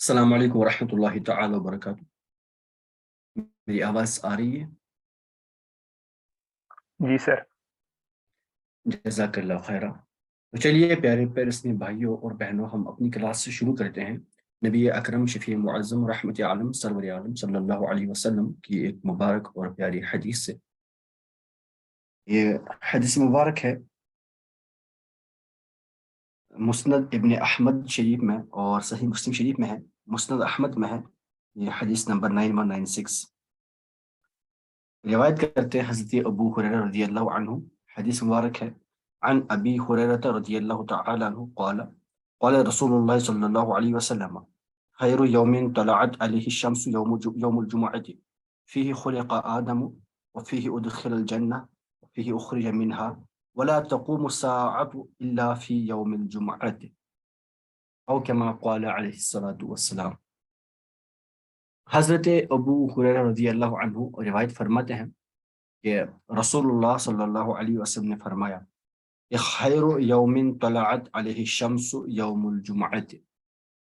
السلام علیکم ورحمۃ اللہ تعالی وبرکاتہ۔ میری آواز آ رہی ہے؟ جی سر۔ جزاک اللہ خیرہ۔ تو چلیے پیارے پیرسنی بھائیوں اور بہنوں، ہم اپنی کلاس سے شروع کرتے ہیں نبی اکرم شفیع معظم رحمت عالم سرور عالم صلی اللہ علیہ وسلم کی ایک مبارک اور پیاری حدیث سے۔ یہ حدیث مبارک ہے مسند ابن احمد شریف میں اور صحیح مسلم شریف میں ہے، مسند احمد میں ہے۔ یہ حدیث نمبر 9196 روایت کرتے ہیں حضرت ابو ہریرہ رضی اللہ عنہ۔ حدیث مبارک ہے عن ابی ہریرہ رضی اللہ تعالی عنہ قال قال رسول اللہ صلی اللہ علیہ وسلم خیر یوم طلعت علیہ الشمس یوم الجمعۃ فیہ خلق آدم وفیہ ادخل الجنہ وفیہ اخرج منها ولا تقوم الساعة الا فی یوم الجمعۃ او کما قال علیہ الصلاۃ والسلام۔ حضرت ابو ہریرہ رضی اللہ عنہ روایت فرماتے ہیں کہ رسول اللہ صلی اللہ علیہ وسلم نے فرمایا کہ خیر یوم طلعت علیہ الشمس یوم الجمعۃ،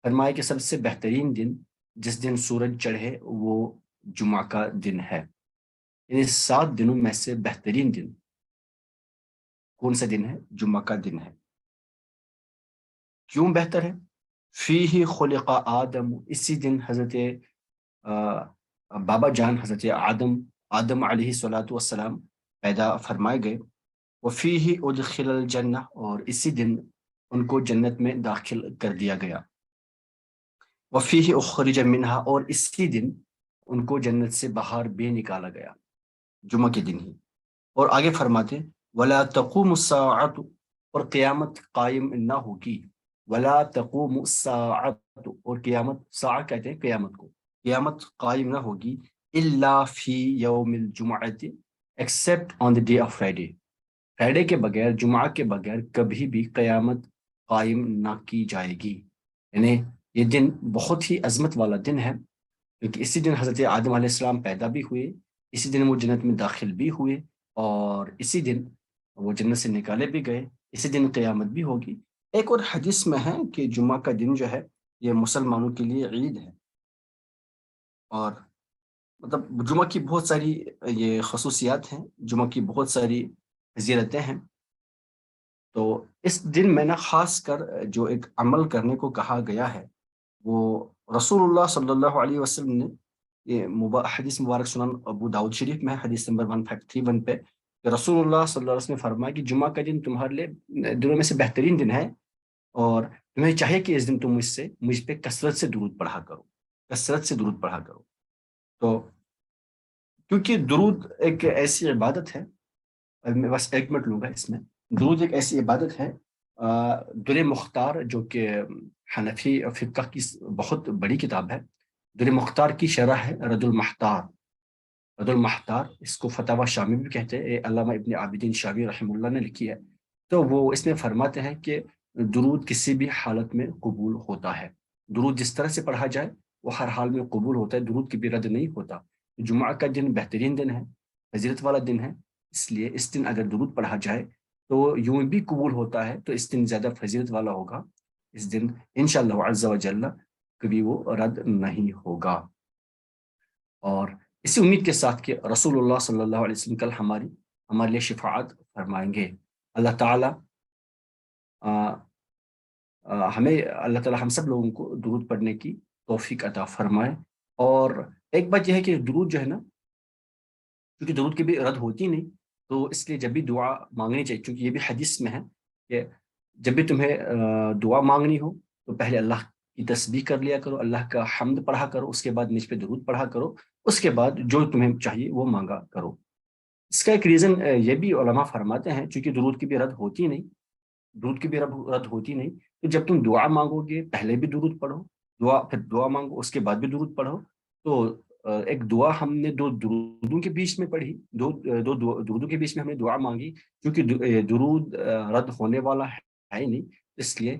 فرمایا کہ سب سے بہترین دن جس دن سورج چڑھے وہ جمعہ کا دن ہے۔ یعنی 7 دنوں میں سے بہترین دن کون سا دن ہے؟ جمعہ کا دن ہے۔ کیوں بہتر ہے؟ فیہ خلق آدم، اسی دن حضرت بابا جان حضرت آدم علیہ الصلاۃ والسلام پیدا فرمائے گئے۔ وفیہ ادخل الجنہ، اور اسی دن ان کو جنت میں داخل کر دیا گیا۔ وفیہ اخرج منہا، اور اسی دن ان کو جنت سے باہر بھی نکالا گیا، جمعہ کے دن ہی۔ اور آگے فرماتے ولا تقوم الساعۃ، اور قیامت قائم نہ ہوگی۔ ولا تقوم الساعۃ، اور قیامت، ساعہ کہتے ہیں قیامت کو، قیامت قائم نہ ہوگی الا فی یوم الجمعۃ، except on the day of Friday, Friday کے بغیر، جمعہ کے بغیر کبھی بھی قیامت قائم نہ کی جائے گی۔ یعنی یہ دن بہت ہی عظمت والا دن ہے، کیونکہ اسی دن حضرت آدم علیہ السلام پیدا بھی ہوئے، اسی دن وہ جنت میں داخل بھی ہوئے، اور اسی دن وہ جنت سے نکالے بھی گئے، اسی دن قیامت بھی ہوگی۔ ایک اور حدیث میں ہے کہ جمعہ کا دن جو ہے یہ مسلمانوں کے لیے عید ہے، اور مطلب جمعہ کی بہت ساری یہ خصوصیات ہیں، جمعہ کی بہت ساری فضیلتیں ہیں۔ تو اس دن میں نا خاص کر جو ایک عمل کرنے کو کہا گیا ہے، وہ رسول اللہ صلی اللہ علیہ وسلم نے یہ حدیث مبارک سنن ابو داؤد شریف میں حدیث نمبر 1531 پہ کہ رسول اللہ صلی اللہ علیہ وسلم نے فرمایا کہ جمعہ کا دن تمہارے لیے دنوں میں سے بہترین دن ہے، اور تمہیں چاہیے کہ اس دن تم مجھ پہ کثرت سے درود پڑھا کرو، کثرت سے درود پڑھا کرو۔ تو کیونکہ درود ایک ایسی عبادت ہے، میں بس 1 منٹ لوں گا اس میں۔ درود ایک ایسی عبادت ہے، در مختار جو کہ حنفی فقہ کی بہت بڑی کتاب ہے، در مختار کی شرح ہے رد المحتار۔ رد المحتار، اس کو فتاوی شامی بھی کہتے ہیں، علامہ ابن عابدین شامی رحمہ اللہ نے لکھی ہے۔ تو وہ اس میں فرماتے ہیں کہ درود کسی بھی حالت میں قبول ہوتا ہے، درود جس طرح سے پڑھا جائے وہ ہر حال میں قبول ہوتا ہے، درود کی بھی رد نہیں ہوتا۔ جمعہ کا دن بہترین دن ہے، فضیلت والا دن ہے، اس لیے اس دن اگر درود پڑھا جائے تو یوں بھی قبول ہوتا ہے، تو اس دن زیادہ فضیلت والا ہوگا، اس دن انشاءاللہ عز و جل کبھی وہ رد نہیں ہوگا۔ اور اسی امید کے ساتھ کہ رسول اللہ صلی اللہ علیہ وسلم کل ہمارے لیے شفاعت فرمائیں گے، اللہ تعالیٰ ہم سب لوگوں کو درود پڑھنے کی توفیق عطا فرمائے۔ اور ایک بات یہ ہے کہ درود جو ہے نا، کیونکہ درود کی بھی رد ہوتی نہیں، تو اس لیے جب بھی دعا مانگنی چاہیے، کیونکہ یہ بھی حدیث میں ہے کہ جب بھی تمہیں دعا مانگنی ہو تو پہلے اللہ کی تسبیح کر لیا کرو، اللہ کا حمد پڑھا کرو، اس کے بعد مجھ پہ درود پڑھا کرو، اس کے بعد جو تمہیں چاہیے وہ مانگا کرو۔ اس کا ایک ریزن یہ بھی علماء فرماتے ہیں، چونکہ درود کی بھی رد ہوتی نہیں، تو جب تم دعا مانگو گے پہلے بھی درود پڑھو، پھر دعا مانگو اس کے بعد بھی درود پڑھو۔ تو ایک دعا ہم نے 2 درودوں کے بیچ میں پڑھی، دو درودوں کے بیچ میں ہم نے دعا مانگی، کیونکہ درود رد ہونے والا ہے ہی نہیں، اس لیے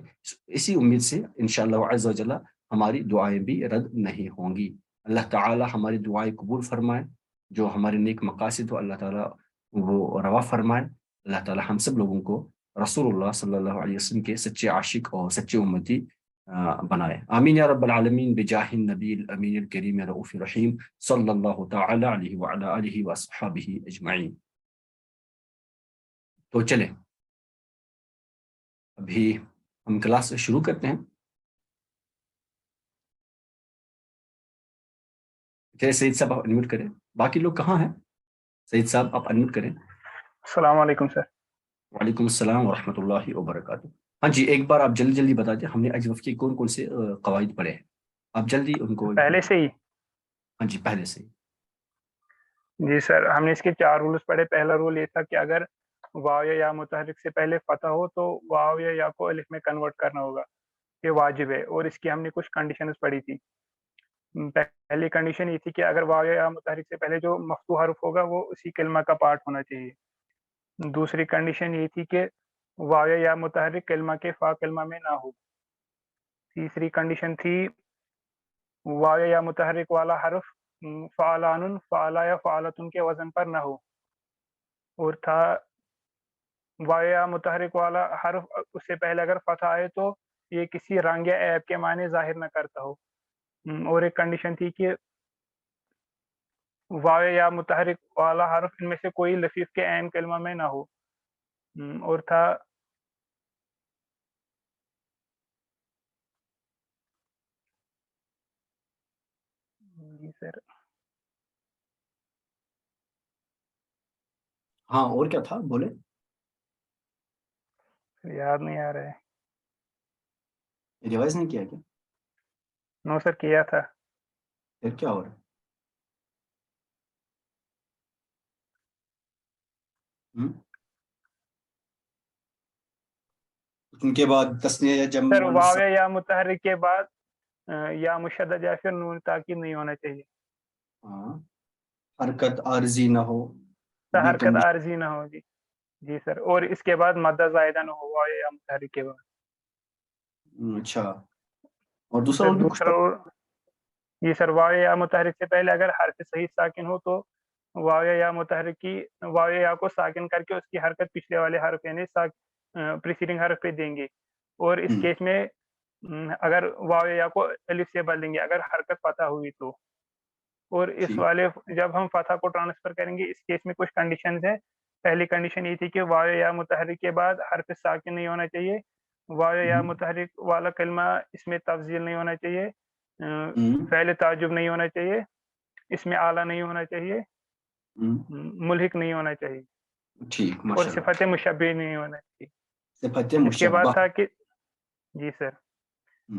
اسی امید سے انشاءاللہ عز و جل ہماری دعائیں بھی رد نہیں ہوں گی۔ اللہ تعالی ہماری دعائیں قبول فرمائے، جو ہمارے نیک مقاصد ہو اللہ تعالی وہ روا فرمائے۔ اللہ تعالی ہم سب لوگوں کو رسول اللہ صلی اللہ علیہ وسلم کے سچے عاشق اور سچے امتی بنائے. آمین یا رب العالمین بجاہ النبی الامین الکریم رؤوف رحیم صلی اللہ تعالی علیہ وعلی آلہ واصحابہ اجمعین. تو چلیں ابھی ہم کلاس شروع کرتے ہیں. چلے سعید صاحب آپ انمیوٹ کریں. باقی لوگ کہاں ہیں؟ سعید صاحب آپ انمیوٹ کریں. السلام علیکم سر. وعلیکم السلام ورحمۃ اللہ وبرکاتہ. ہاں جی ایک بار آپ جلدی جلدی بتا دیں ہم نے اجوف کے کون کون سے قواعد پڑھے ہیں. آپ جلدی ان کو پہلے سے ہی. ہاں جی پہلے سے. جی سر ہم نے اس کے 4 رولز پڑھے. پہلا رول یہ تھا کہ اگر واو یا یا متحرک سے پہلے فتح ہو تو واو یا یا کو الف میں کنورٹ کرنا ہوگا. یہ واجب ہے. اور اس کی ہم نے کچھ کنڈیشنز پڑھی تھی. پہلی کنڈیشن یہ تھی کہ اگر واو یا متحرک سے پہلے جو مفتوح حرف ہوگا وہ اسی کلمہ کا پارٹ ہونا چاہیے. دوسری کنڈیشن یہ تھی کہ واو یا متحرک کلمہ کے فا کلمہ میں نہ ہو. تیسری کنڈیشن تھی واو یا متحرک والا حرف فعلان فعلا یا فعلتن کے وزن پر نہ ہو. اور تھا واو یا متحرک والا حرف اس سے پہلے اگر فتح آئے تو یہ کسی رنگ یا عیب کے معنی ظاہر نہ کرتا ہو. اور ایک کنڈیشن تھی کہ واو یا متحرک والا حرف ان میں سے کوئی لفیف کے عین کلمہ میں نہ ہو. اور تھا جی سر ہاں اور کیا تھا بولے. یاد نہیں آ رہا ہے. ریوائز نہیں کیا کیا؟ نو سر کیا تھا. پھر کیا ہو رہا ہے؟ ان کے بعد تسنیہ یا جمع سر واو یا متحرک کے بعد یا مشدد یا پھر نون تاکید نہیں ہونا چاہیے. ہاں حرکت عارضی نہ ہو. حرکت عارضی نہ ہو. جی سر. اور اس کے بعد مدہ زائدہ نہ ہو واو یا متحرک کے بعد. اچھا اور دوسرا سر اور بھی کچھ دوسرا جی سر واو یا متحرک سے پہلے اگر حرف صحیح ساکن ہو تو واو یا متحرک کی واو یا کو ساکن کر کے اس کی حرکت پچھلے والے حرف یعنی پریسیڈنگ حرف پہ دیں گے. اور اس کیس میں اگر واو یا کو الف سے بدل دیں گے اگر حرکت فتح ہوئی تو. اور اس والے جب ہم فتح کو ٹرانسفر کریں گے اس کیس میں کچھ کنڈیشنز ہیں. پہلی کنڈیشن یہ تھی کہ واو یا متحرک کے بعد حرف ساکن نہیں ہونا چاہیے. واو یا متحرک والا کلمہ اس میں تفضیل نہیں ہونا چاہیے. فعل تعجب نہیں ہونا چاہیے. اس میں اعلیٰ نہیں ہونا چاہیے. ملحق نہیں ہونا چاہیے. ٹھیک اور صفت مشبہ نہیں ہونا چاہیے. صفت اس کے بعد تھا کہ جی سر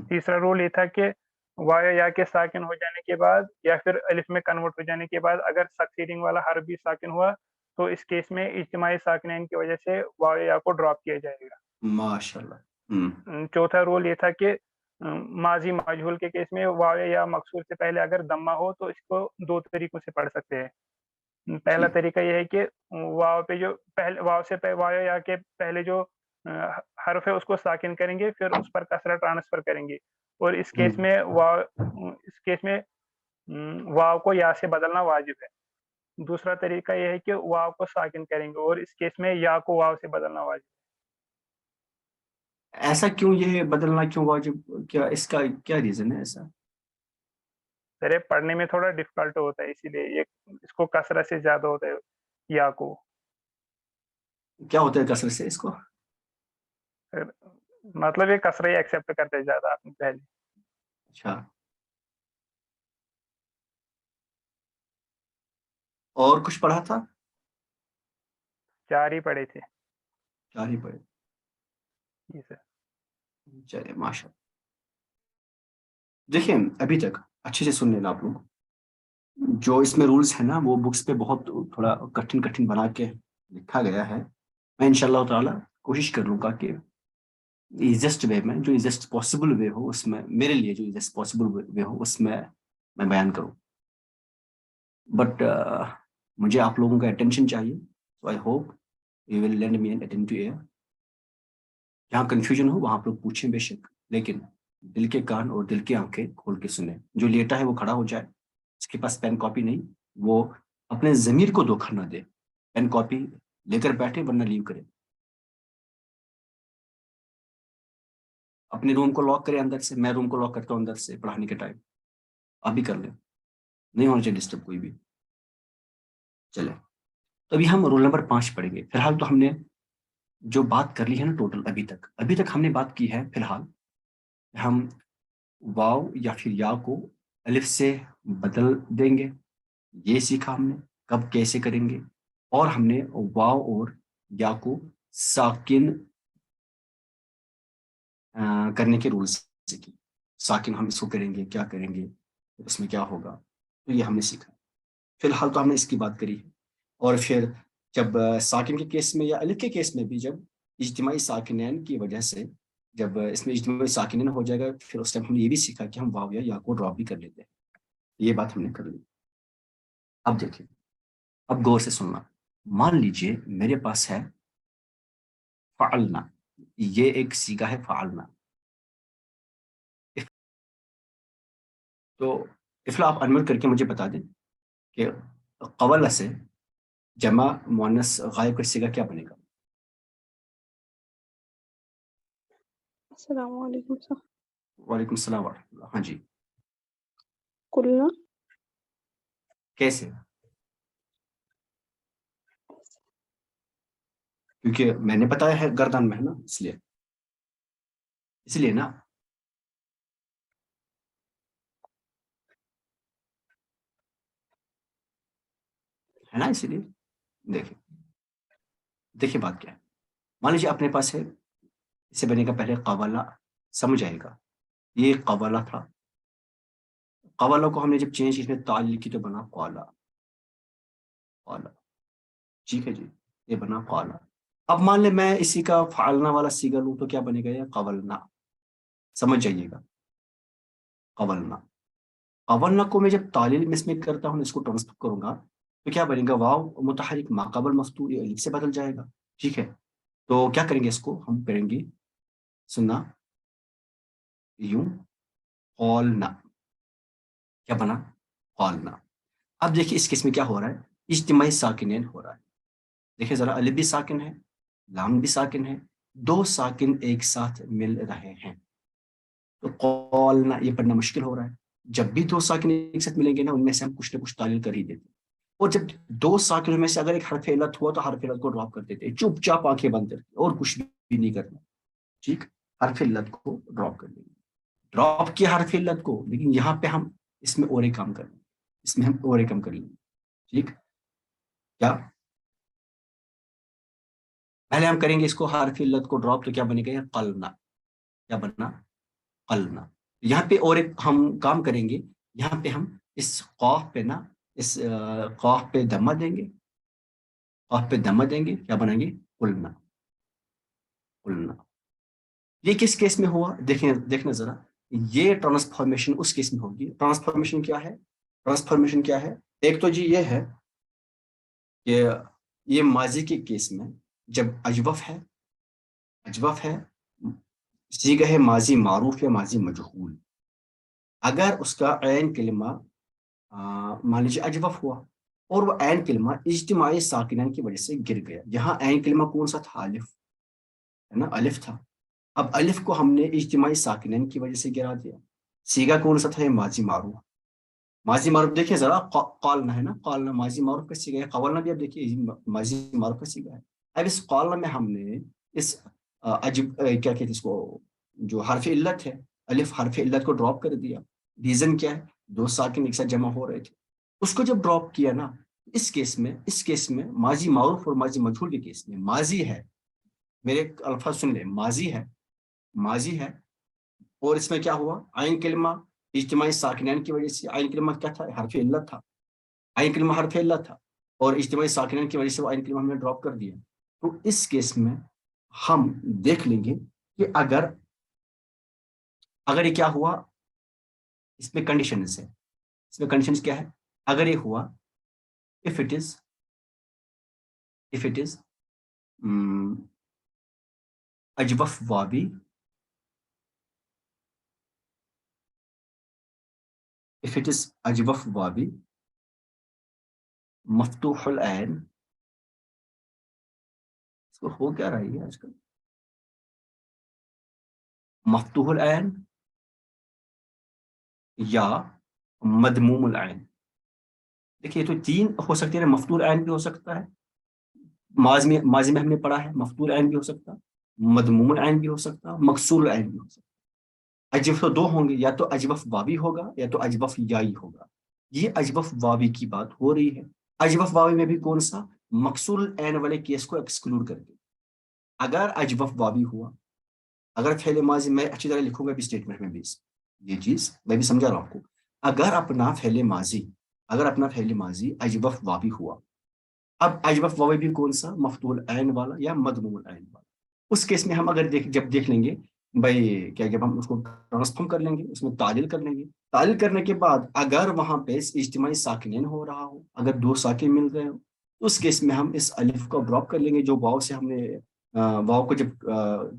تیسرا رول یہ تھا کہ واو یا کے ساکن ہو جانے کے بعد یا پھر الف میں کنورٹ ہو جانے کے بعد اگر سکسیڈنگ والا حرف بھی ساکن ہوا تو اس کیس میں اجتماعی ساکنین کی وجہ سے واو یا کو ڈراپ کیا جائے گا. ماشاءاللہ. چوتھا رول یہ تھا کہ ماضی مجہول کے کیس میں واو یا مقصور سے پہلے اگر ضمہ ہو تو اس کو 2 طریقوں سے پڑھ سکتے ہیں. پہلا طریقہ یہ ہے کہ واو پہ جو پہلے واو یا کے پہلے جو حرف ہے اس کو ساکن کریں گے پھر اس پر کسرہ ٹرانسفر کریں گے. اور اس کیس میں واو کو یا سے بدلنا واجب ہے. دوسرا طریقہ یہ ہے کہ واو کو ساکن کریں گے اور اس کیس میں یا کو واو سے بدلنا واجب ہے. ایسا کیوں یہ بدلنا کیوں واجب؟ کیا اس کا کیا ریزن ہے ایسا؟ سر پڑھنے میں تھوڑا ڈیفیکلٹ ہوتا ہے اسی لیے اس کو کسرہ سے زیادہ ہوتا ہے. یا کو کیا ہوتا ہے کسرہ سے اس کو؟ مطلب یہ کسرہ ہی ایکسیپٹ کرتے ہیں زیادہ آپ نے پہلے. اچھا اور کچھ پڑھا تھا؟ 4 ہی پڑھے تھے. 4 ہی پڑھے. جی سر. چلیے ماشاء اللہ. دیکھیں ابھی تک اچھے سے سن لینا آپ لوگ. جو اس میں رولز ہیں نا وہ بکس پہ بہت تھوڑا کٹھن بنا کے لکھا گیا ہے. میں انشاءاللہ تعالی کوشش کر لوں گا کہ ایزیسٹ وے میں جو ایزیسٹ پاسبل وے ہو اس میں میرے لیے جو ایزیسٹ پاسبل وے ہو اس میں بیان کروں. بٹ مجھے آپ لوگوں کا اٹینشن چاہیے. So I hope you will lend me an attentive ear. جہاں کنفیوژن ہو وہاں آپ لوگ پوچھیں بے شک لیکن دل کے کان اور دل کی آنکھیں کھول کے سنیں. جو لیٹا ہے وہ کھڑا ہو جائے. اس کے پاس پین کاپی نہیں وہ اپنے ضمیر کو دھوکہ نہ دے. پین کاپی لے کر بیٹھے ورنہ لیو کرے. اپنے روم کو لاک کریں اندر سے, میں روم کو لاک کرتا ہوں اندر سے پڑھانے کے ٹائم, آپ بھی کر لیں, نہیں ہونا چاہیے ڈسٹرب کوئی بھی. چلے تو ابھی ہم رول نمبر 5 پڑھیں گے. فی الحال تو ہم نے جو بات کر لی ہے نا ٹوٹل ابھی تک ہم نے بات کی ہے, فی الحال ہم واو یا پھر یا کو الف سے بدل دیں گے, یہ سیکھا ہم نے کب کیسے کریں گے, اور ہم نے واو اور یا کو ساکن کرنے کے رولز سیکھے. ساکن ہم اس کو کریں گے, کیا کریں گے, اس میں کیا ہوگا, تو یہ ہم نے سیکھا. فی الحال تو ہم نے اس کی بات کری ہے. اور پھر جب ساکن کے کیس میں یا الف کے کیس میں بھی جب اجتماعی ساکنین کی وجہ سے جب اس میں اجتماعی ساکنین ہو جائے گا, پھر اس ٹائم ہم نے یہ بھی سیکھا کہ ہم واو یا کو ڈراپ بھی کر لیتے ہیں. یہ بات ہم نے کر لی. اب دیکھیں, اب غور سے سننا. مان لیجئے میرے پاس ہے فعلنا, یہ ایک سیگا ہے فعلنا. تو افلا آپ انمٹ کر کے مجھے بتا دیں کہ قول سے جمع مؤنث غائب کا سیگا کیا بنے گا. السلام علیکم سر. وعلیکم السلام ورحمۃ اللہ. ہاں جی, قلنا. کیسے؟ کیونکہ میں نے بتایا ہے گردان میں ہے نا, اس لیے نا. ہے نا, اسی لیے دیکھیں بات کیا ہے. مان لیجیے اپنے پاس ہے, اس سے بنے گا پہلے قوالا, سمجھ آئے گا, یہ قوالا تھا. قوالا کو ہم نے جب چینج کی, اس میں تال لکھی تو بنا قوالا. قوالا, ٹھیک ہے جی, یہ بنا قوالا. اب مان لیں میں اسی کا فعلنا والا سیگا لوں تو کیا بنے گا, یہ قولنا. سمجھ جائیے گا, قولنا. قولنا کو میں جب تعلیل میں اس میں کرتا ہوں, اس کو ٹرانسفر کروں گا تو کیا بنے گا, واو متحرک ما قبل مفتوح یہ الف سے بدل جائے گا. ٹھیک ہے, تو کیا کریں گے, اس کو ہم کریں گے سننا یوں, قولنا. کیا بنا, قولنا. اب دیکھیے اس کیس میں کیا ہو رہا ہے, اجتماعی ساکنین ہو رہا ہے. دیکھیں ذرا, الف بھی ساکن ہے, لام بھی ساکن ہے, دو ساکن ایک ساتھ مل رہے ہیں. تو قولنا یہ پڑھنا مشکل ہو رہا ہے. جب بھی دو ساکن ایک ساتھ ملیں گے نا, ان میں سے ہم کچھ نہ کچھ تعلیل کر ہی دیتے ہیں. اور جب دو ساکنوں میں سے اگر ایک حرف علت ہوا تو حرف علت کو ڈراپ کر دیتے ہیں, چپ چاپ آنکھیں بند کر کے, اور کچھ بھی نہیں کرنا. ٹھیک, حرف علت کو ڈراپ کر دیں گے. ڈراپ کیا حرف علت کو, لیکن یہاں پہ ہم اس میں اور ایک کام کر لیں گے, اس میں ہم اور ایک کام کر لیں گے. ٹھیک, کیا پہلے ہم کریں گے اس کو حرف علت کو ڈراپ, تو کیا بنے گا, قلنا. کیا بننا, قلنا. یہاں پہ اور ایک ہم کام کریں گے, یہاں پہ ہم اس قاف پہ نا, اس قاف پہ دمہ دیں گے, قاف پہ دمہ دیں گے, کیا بنائیں گے, قلنا. قلنا. یہ کس کیس میں ہوا, دیکھنا ذرا. یہ ٹرانسفارمیشن اس کیس میں ہوگی. ٹرانسفارمیشن کیا ہے, ٹرانسفارمیشن کیا ہے, ایک تو جی یہ ہے کہ یہ ماضی کے کیس میں جب اجوف ہے, اجوف ہے, صیغہ ہے ماضی معروف یا ماضی مجہول, اگر اس کا عین کلمہ مان لیجیے اجوف ہوا اور وہ عین کلمہ اجتماعی ساکنین کی وجہ سے گر گیا. یہاں عین کلمہ کون سا تھا, الف ہے نا, الف تھا. اب الف کو ہم نے اجتماعی ساکنین کی وجہ سے گرا دیا. صیغہ کون سا تھا, یہ ماضی معروف. ماضی معروف دیکھیے ذرا, قالنا ہے نا, قالنا ماضی معروف کا صیغہ ہے. قولنا بھی اب دیکھیے ماضی معروف کا صیغہ ہے. اب اس قالنا میں ہم نے اس کیا کہتے ہیں اس کو, جو حرف علت ہے, الف حرف علت کو ڈراپ کر دیا. ریزن کیا ہے, دو ساکن ایک ساتھ جمع ہو رہے تھے, اس کو جب ڈراپ کیا نا, اس کیس میں ماضی معروف اور ماضی مجہول کے کیس میں ماضی ہے, میرے الفاظ سن لیں, ماضی ہے, ماضی ہے, اور اس میں کیا ہوا, عین کلمہ اجتماعی ساکنین کی وجہ سے, عین کلمہ کیا تھا, حرف علت تھا, عین کلمہ حرف علت تھا, اور اجتماعی ساکنین کی وجہ سے وہ عین کلمہ ہم نے ڈراپ کر دیا. تو اس کیس میں ہم دیکھ لیں گے کہ اگر یہ کیا ہوا, اس میں کنڈیشنز ہے, اس میں کنڈیشنز کیا ہے, اگر یہ ہوا, if it is اجوف وابی, if it is اجوف وابی مفتوح العین, اس کو ہو کیا رہی ہے آج کل, مفتوح العین یا مدموم العین. دیکھیے تو تین ہو سکتے ہیں، مفتوح العین بھی ہو سکتا ہے، ماضی میں ہم نے پڑھا ہے مفتوح العین بھی ہو سکتا، مدموم العین بھی ہو سکتا، مکسور العین بھی ہو سکتا. اجوف تو دو ہوں گے، یا تو اجوف واوی ہوگا یا تو اجوف یائی ہوگا. یہ اجوف واوی کی بات ہو رہی ہے. اجوف واوی میں بھی کون سا؟ مکسور العین والے کیس کو ایکسکلوڈ کر کے. اگر اجوف واوی ہوا، اگر فعل ماضی میں اچھی طرح لکھوں گا بھی اسٹیٹمنٹ میں بھی یہ چیز میں بھی سمجھا رہا ہوں آپ کو. اگر اپنا فعل ماضی اجوف واوی ہوا، اب اجوف واوی بھی کون سا؟ مفتوح العین والا یا مدموم العین والا. اس کیس میں ہم اگر جب دیکھ لیں گے بھائی کیا، جب ہم اس کو ٹرانسفارم کر لیں گے، اس میں تعلیل کر لیں گے، تعلیل کرنے کے بعد اگر وہاں پہ اجتماعی ساکنین ہو رہا ہو، اگر دو ساکن مل گئے ہو، تو اس کیس میں ہم اس الف کو ڈراپ کر لیں گے. جو واو سے ہم نے واو کو جب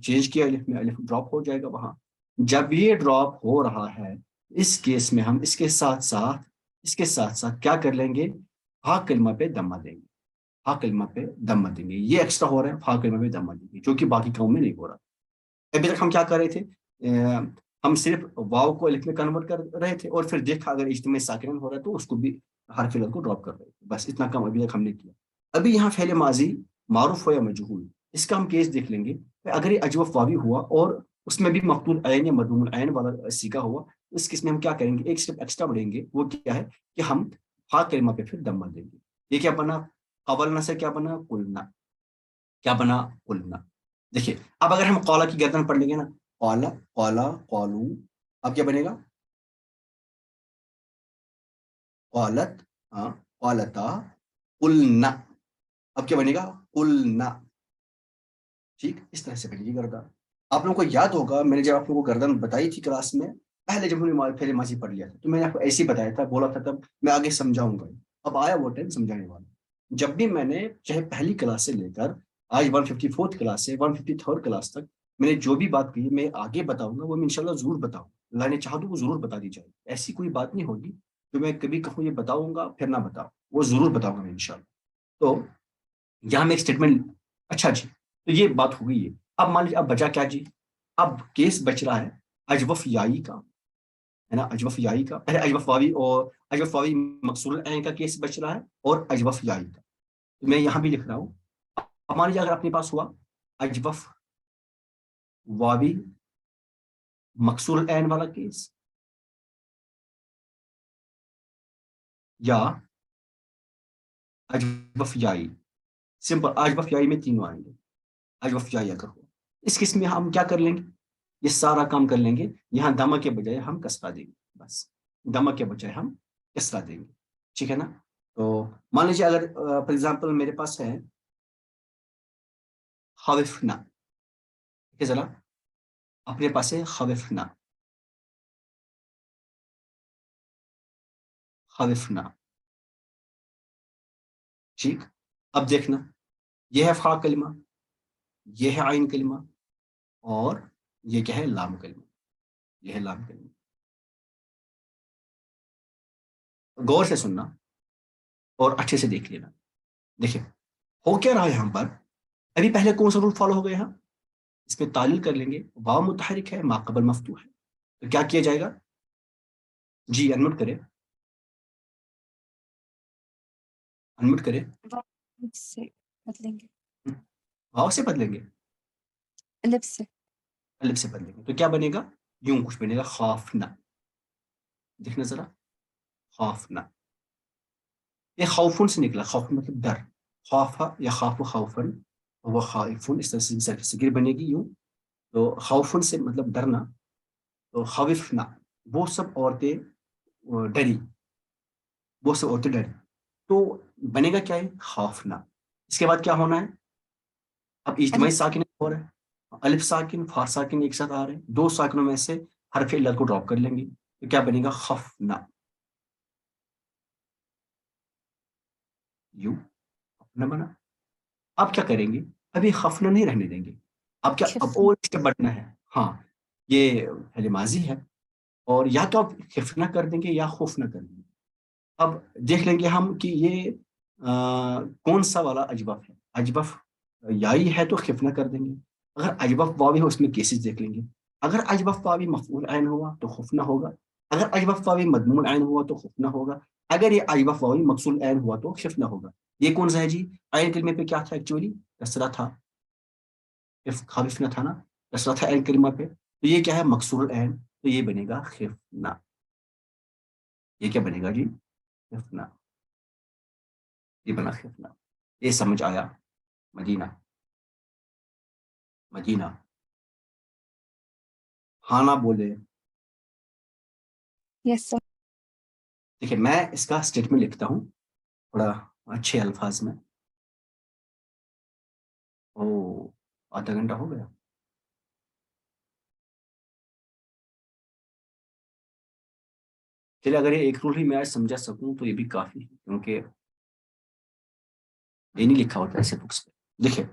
چینج کیا الف میں، الف ڈراپ ہو جائے گا وہاں. جب یہ ڈراپ ہو رہا ہے اس کیس میں ہم اس کے ساتھ ساتھ کیا کر لیں گے؟ ہا کلمہ پہ دمہ دیں گے. ہا کلمہ پہ دمہ دیں گے. یہ ایکسٹرا ہو رہا ہے، ہا کلمہ پہ دمہ دیں گے، جو کہ باقی قوم میں نہیں ہو رہا. ابھی تک ہم کیا کر رہے تھے؟ ہم صرف واو کو الف میں کنورٹ کر رہے تھے، اور پھر دیکھا اگر اجتماعی ساکنین ہو رہا ہے تو اس کو بھی حرف علت کو ڈراپ کر رہے تھے. بس اتنا کام ابھی تک ہم نے کیا. ابھی یہاں فعل ماضی معروف ہو یا مجہول، اس کا ہم کیس دیکھ لیں گے. اگر یہ اجوف واوی ہوا اور اس میں بھی مفتوح العین یا مدموم العین والا سیکھا ہوا، اس کس میں ہم کیا کریں گے؟ ایک اسٹیپ ایکسٹرا بڑھیں گے. وہ کیا ہے کہ ہم ہا کلمہ پہ پھر دمہ دیں گے. یہ کیا بنا؟ قولنا سے کیا بنا؟ قلنا. کیا بنا؟ قلنا. دیکھیے اب اگر ہم قولا کی گردن پڑھ لیں گے نا، قولا قولا قولو، اب کیا بنے گا؟ قالت قالتا قلنا. اب کیا بنے گا؟ قلنا. ٹھیک، اس طرح سے بنے گی گردن. آپ لوگوں کو یاد ہوگا میں نے جب آپ لوگوں کو گردن بتائی تھی کلاس میں، پہلے جب ہم نے فعل ماضی پڑھ لیا تھا تو میں نے آپ کو ایسے ہی بتایا تھا، بولا تھا تب میں آگے سمجھاؤں گا. اب آیا وہ ٹائم سمجھانے والا. جب بھی میں نے چاہے پہلی کلاس سے لے کر آج 154 کلاس سے 153 کلاس تک میں نے جو بھی بات کہی میں آگے بتاؤں گا، وہ میں انشاءاللہ ضرور بتاؤں. اللہ نے چاہا تو وہ ضرور بتا دی جائے. ایسی کوئی بات نہیں ہوگی جو میں کبھی کہوں یہ بتاؤں گا پھر نہ بتاؤں، وہ ضرور بتاؤں گا میں انشاءاللہ. تو یہاں میں ایک اسٹیٹمنٹ، اچھا جی تو یہ بات ہو گئی ہے. اب مان لیجیے اب بچا کیا جی؟ اب کیس بچ رہا ہے اجوف یائی کا، ہے نا، اجوف یائی کا. پہلے اجوف واوی اور اجوف واوی مکسور العین کا کیس بچ رہا ہے، اور اجوف یائی کا. میں یہاں بھی لکھ رہا ہوں. اب مان لیجیے اگر اپنے پاس ہوا اجوف واوی مکسور العین والا کیس، یا اجوف یائی. سمپل اجوف یائی میں تینوں آئیں گے. اجوف یائی اگر ہو اس قسم میں ہم کیا کر لیں گے؟ یہ سارا کام کر لیں گے. یہاں دمہ کے بجائے ہم کسرہ دیں گے. بس دمہ کے بجائے ہم کسرہ دیں گے. ٹھیک ہے نا؟ تو مان لیجیے اگر فار ایگزامپل میرے پاس ہے خوفنا، ٹھیک ہے ذرا اپنے پاس ہے خوفنا. خوفنا ٹھیک. اب دیکھنا یہ ہے فا کلمہ، یہ ہے عین کلمہ، اور یہ کیا ہے؟ لام کلمہ. یہ ہے لام کلمہ. غور سے سننا اور اچھے سے دیکھ لینا. دیکھیں ہو کیا رہا ہے یہاں پر؟ ابھی پہلے کون سا رول فالو ہو گیا؟ اس پہ تعلیل کر لیں گے. واو متحرک ہے، ما قبل مفتوح ہے، تو کیا کیا جائے گا؟ جی انمٹ کرے، انمٹ کرے. سے بدلیں گے، واو سے بدلیں گے، الف سے. الف سے بدلیں گے. تو کیا بنے گا؟ یوں کچھ بنے گا، خوفنا. دیکھنا ذرا، خوفنا. یہ خوفن سے نکلا. خوف مطلب ڈر. خوف یا خوف خوفن، وہ خائفن، اس طرح سے سگیر بنے گی یوں. تو خوفن سے مطلب ڈرنا. تو خوفنا وہ سب عورتیں ڈری، وہ سب عورتیں ڈری. تو بنے گا کیا ہے؟ خوفنا. اس کے بعد کیا ہونا ہے؟ اب اجتماعی ساکن ہو رہا ہے، الف ساکن فا ساکن ایک ساتھ آ رہے ہیں. دو ساکنوں میں سے حرف علت کو ڈراپ کر لیں گے. تو کیا بنے گا؟ خفنا. یوں اپنا بنا. اب کیا کریں گے؟ ابھی خفنا نہیں رہنے دیں گے. اب کیا؟ اب اور اسٹیپ بڑھنا ہے. ہاں یہ فعل ماضی ہے، اور یا تو آپ خفنا کر دیں گے یا خوفنا کر دیں گے. اب دیکھ لیں گے ہم کہ یہ کون سا والا اجوف ہے. اجوف یائی ہے تو خفنا کر دیں گے. اگر اجوف واوی ہے اس میں کیسز دیکھ لیں گے. اگر اجوف واوی مفعول عین ہوا تو خفنا ہوگا، اگر اجوف واوی مضمون عین ہوا تو خفنا ہوگا، اگر یہ اجوف واوی مقصول عین ہوا تو خفنا ہوگا. یہ کون سا ہے جی؟ عین کلمے پہ کیا تھا ایکچولی؟ کسرہ تھا، خفنا تھا نا، کسرہ تھا عین کلمہ پہ، تو یہ کیا ہے؟ مکسور العین، تو یہ بنے گا خفنا. یہ کیا بنے گا جی؟ خفنا. یہ بنا خفنا. یہ سمجھ آیا؟ مدینہ مدینہ ہاں نہ بولے. Yes, sir. دیکھیں میں اس کا اسٹیٹمنٹ لکھتا ہوں تھوڑا اچھے الفاظ میں. او آدھا گھنٹہ ہو گیا. چلیے اگر یہ ایک رول ہی میں آج سمجھا سکوں تو یہ بھی کافی ہے، کیونکہ یہ نہیں لکھا ہوتا ایسے بکس پہ. دیکھیں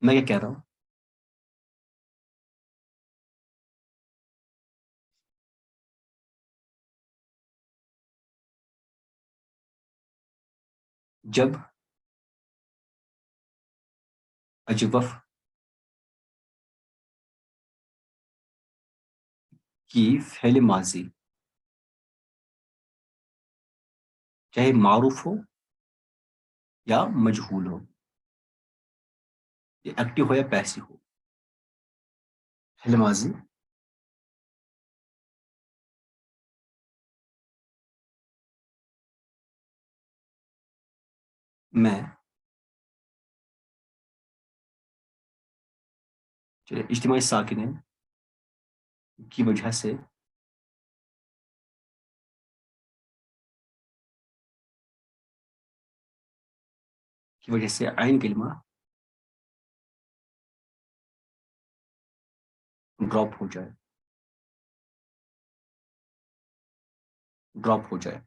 میں کیا کہہ رہا ہوں، جب اجوف کی فعل ماضی چاہے معروف ہو یا مجہول ہو، یہ ایکٹیو ہو یا پیسو ہو، فعل ماضی میں اجتماعی ساکنین کی وجہ سے عین کلمہ ڈراپ ہو جائے، ڈراپ ہو جائے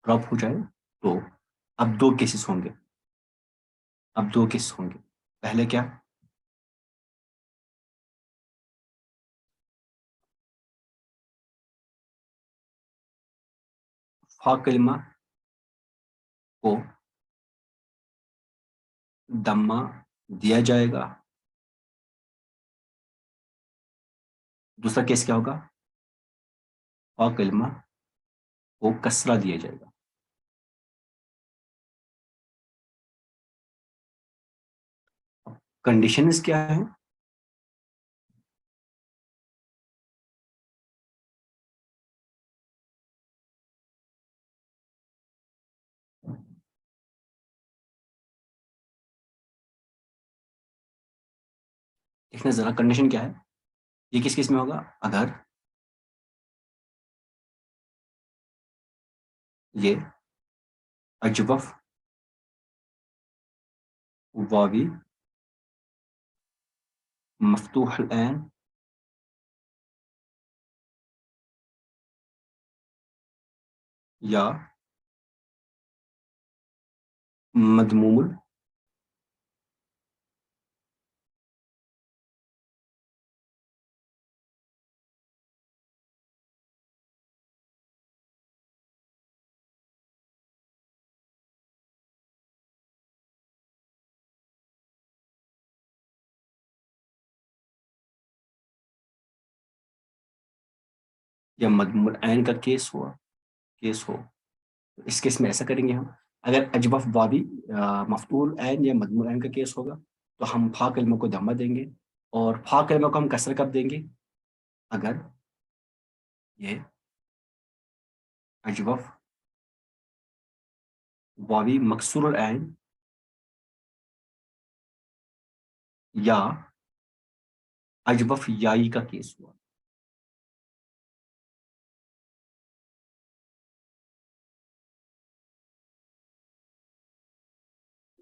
ڈراپ ہو جائے تو اب دو کیسز ہوں گے. اب دو کیسز ہوں گے. پہلے کیا؟ فا کلمہ کو دمہ دیا جائے گا. دوسرا کیس کیا ہوگا؟ فا کلمہ کو کسرہ دیا جائے گا. کنڈیشنز کیا ہے؟ دیکھنا ذرا کنڈیشن کیا ہے. یہ کس کس میں ہوگا؟ اگر یہ اجوف واوی مفتوح العین یا مدموم یا مدموم العین کا کیس ہو. اس کیس میں ایسا کریں گے ہم، اگر اجوف واوی مفتوح العین یا مدموم العین کا کیس ہوگا تو ہم فا کلمہ کو دمہ دیں گے، اور فا کلمہ کو ہم کسر کب دیں گے؟ اگر یہ اجوف واوی مکسور العین یا اجوف یائی کا کیس ہوا.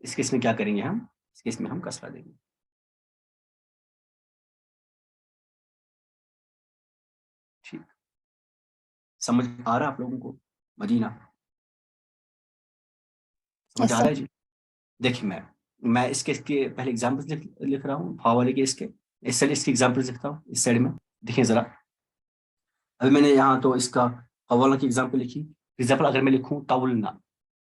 اس کیس میں کیا کریں گے ہم؟ اس کیس میں ہم کسرہ دیں گے. ٹھیک، سمجھ آ رہا آپ لوگوں کو؟ مدینہ سمجھ Yes, آ sir. رہا ہے جی؟ دیکھیں میں اس کیس کے پہلے ایگزامپل لکھ رہا ہوں، فا والے کیس کے. اس سائڈ اس کی ایگزامپل لکھتا ہوں، اس سائڈ میں دیکھیں ذرا. ابھی میں نے یہاں تو اس کا فا والا کی ایگزامپل لکھی. ایگزامپل اگر میں لکھوں طولنا،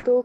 2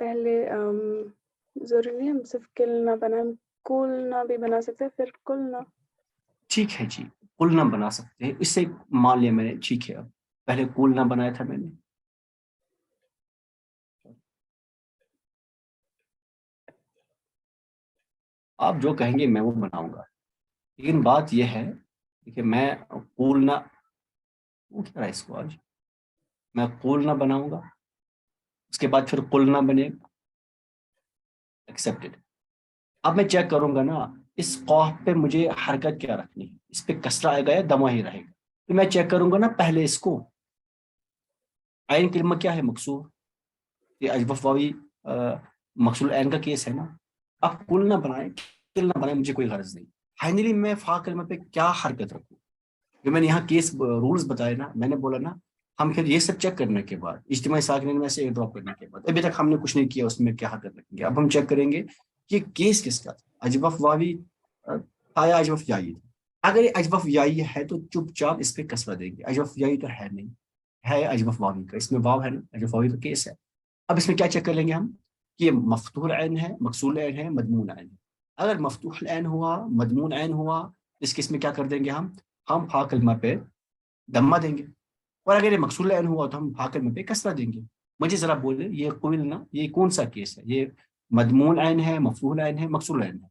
پہلے ضروری نہیں ہم صرف کلنا بنائیں، کولنا بھی بنا سکتے ہیں، پھر کلنا. ٹھیک ہے جی، کل نہ بنا سکتے ہیں، اس سے مان لیا میں نے، ٹھیک ہے. اب پہلے کول نہ بنایا تھا میں نے. آپ جو کہیں گے میں وہ بناؤں گا، لیکن بات یہ ہے کہ میں کول نہ، وہ کیا رہا ہے اس کو آج، میں کول نہ بناؤں گا، اس کے بعد پھر کل نہ بنے گا. ایکسیپٹڈ. اب میں چیک کروں گا نا اس قاف پہ مجھے حرکت کیا رکھنی ہے، اس پہ کسرہ آئے گا یا دمہ ہی رہے گا. تو میں چیک کروں گا نا پہلے اس کو. عین کلمہ کیا ہے؟ مکسور. یہ اجوف واوی مکسور عین کا کیس ہے نا. اب کل نہ بنائیں، کل نہ بنائیں، مجھے کوئی غرض نہیں. فائنلی میں فا کلمہ پہ کیا حرکت رکھوں؟ جو میں نے یہاں کیس رولز بتائے نا، میں نے بولا نا ہم پھر یہ سب چیک کرنے کے بعد اجتماعی ساکنین میں سے ایئر ڈراپ کرنے کے بعد ابھی تک ہم نے کچھ نہیں کیا اس میں کیا حرکت رکھیں گے. اب ہم چیک کریں گے کہ کیس کس کا تھا، اجوف واوی تھا یا اجوف یائی تھا. اگر یہ اجوف یائی ہے تو چپ چاپ اس پہ کسرہ دیں گے. اجوف یائی تو ہے نہیں، ہے اجوف واوی کا، اس میں واو ہے نا، اجوف واوی کا کیس ہے. اب اس میں کیا چیک کر لیں گے ہم کہ یہ مفتوح العین ہے، مکسور العین ہے، مضمون عین ہے. اگر مفتوح العین ہوا، مضمون عین ہوا، اس کیس میں کیا کر دیں گے ہم فا کلمہ پہ دمہ دیں گے. اور اگر یہ مکسور العین ہوا تو ہم فا کلمہ پہ کسرہ دیں گے. مجھے ذرا بولے یہ قلنا یہ کون سا کیس ہے؟ یہ مضمون عین ہے، مفتوح العین ہے، مکسور العین ہے؟